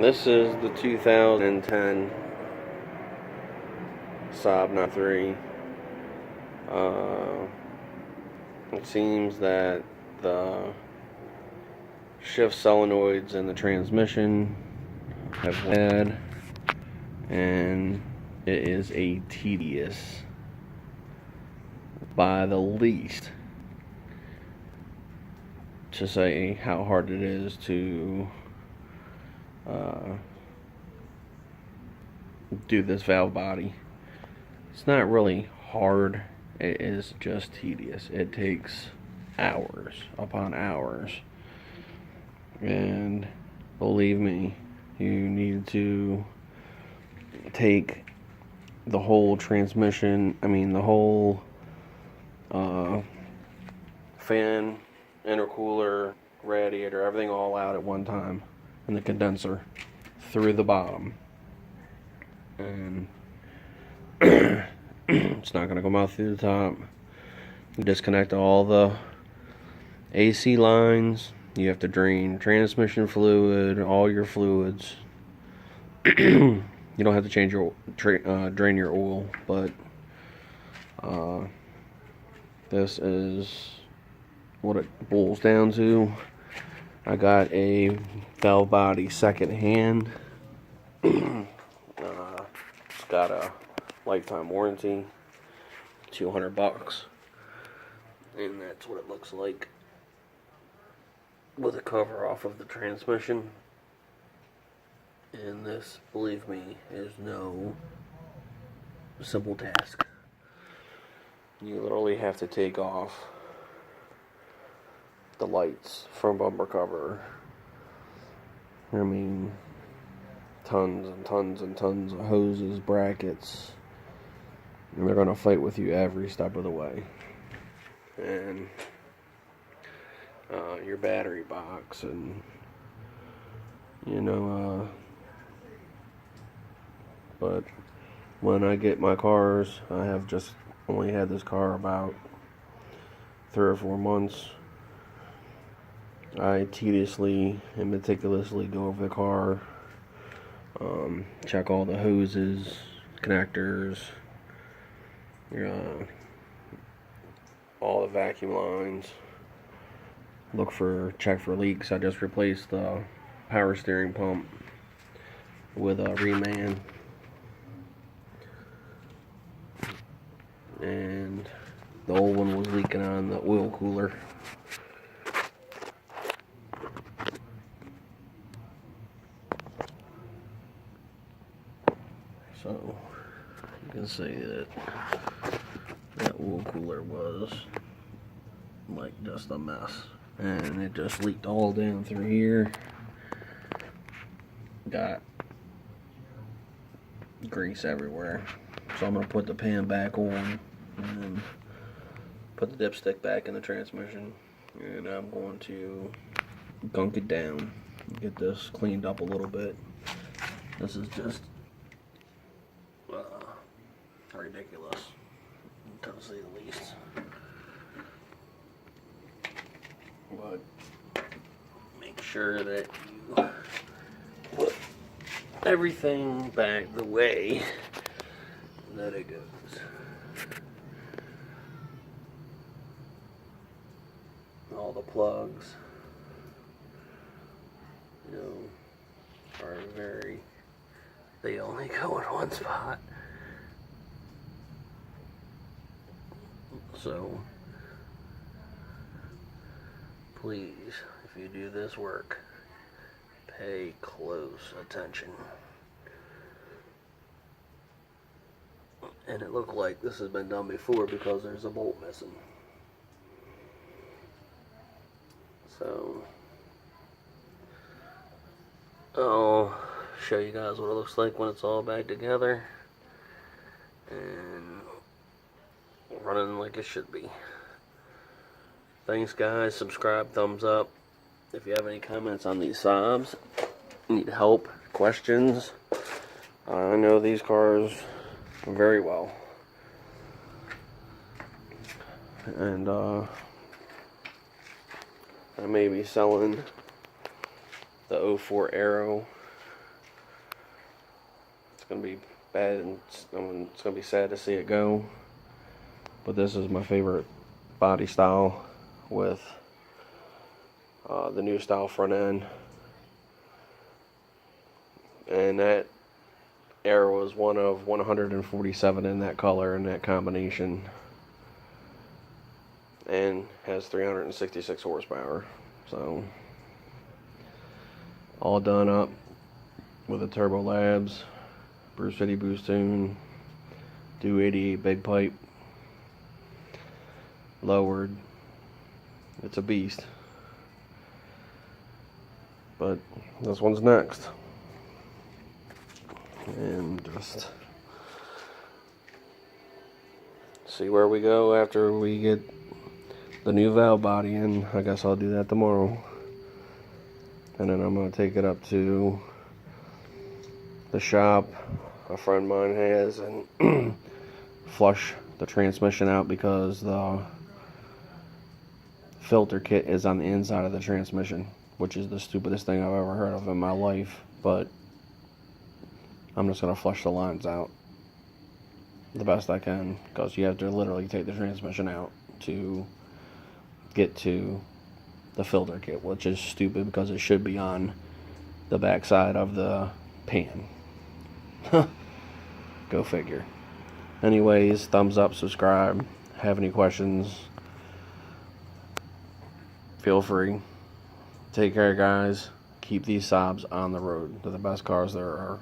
This is the 2010 Saab 93. It seems that the shift solenoids and the transmission have bad, and it is a tedious, by the least, to say how hard it is to do this valve body. It's not really hard, it is just tedious. It takes hours upon hours, and believe me, you need to take the whole transmission, the whole fan, intercooler, radiator, everything all out at one time, and the condenser through the bottom. And it's not going to come out through the top. You disconnect all the AC lines. You have to drain transmission fluid, all your fluids. You don't have to change your drain your oil, but this is what it boils down to. I got a valve body second hand. It's got a lifetime warranty, $200, and that's what it looks like with a cover off of the transmission. And this, believe me, is no simple task. You literally have to take off the lights from bumper cover. Tons and tons and tons of hoses, brackets, and they're gonna fight with you every step of the way. And your battery box, and but when I get my cars, I have just only had this car about 3 or 4 months. I tediously and meticulously go over the car, check all the hoses, connectors, all the vacuum lines, check for leaks. I just replaced the power steering pump with a reman, and the old one was leaking on the oil cooler. So you can see that oil cooler was like just a mess, and it just leaked all down through here. Got grease everywhere. So I'm gonna put the pan back on and put the dipstick back in the transmission, and I'm going to gunk it down, get this cleaned up a little bit. This is just ridiculous, to say the least. But make sure that you put everything back the way that it goes. All the plugs, are they only go in one spot. So, please, if you do this work, pay close attention. And it looked like this has been done before because there's a bolt missing. So, I'll show you guys what it looks like when it's all back together and running like it should be. Thanks, guys. Subscribe, thumbs up. If you have any comments on these Saabs, need help, questions, I know these cars very well. And I may be selling the 04 Aero gonna be bad, and it's gonna be sad to see it go. But this is my favorite body style with the new style front end, and that Air was one of 147 in that color and that combination, and has 366 horsepower. So all done up with a Turbo Labs, Bruce 50 boost tune, do 88 big pipe, lowered. It's a beast. But this one's next. And just see where we go after we get the new valve body in. I guess I'll do that tomorrow. And then I'm going to take it up to the shop a friend of mine has and flush the transmission out, because the filter kit is on the inside of the transmission, which is the stupidest thing I've ever heard of in my life. But I'm just going to flush the lines out the best I can, because you have to literally take the transmission out to get to the filter kit, which is stupid because it should be on the back side of the pan. Go figure. Anyways, thumbs up, subscribe. Have any questions, feel free. Take care, guys. Keep these Saabs on the road. They're the best cars there are.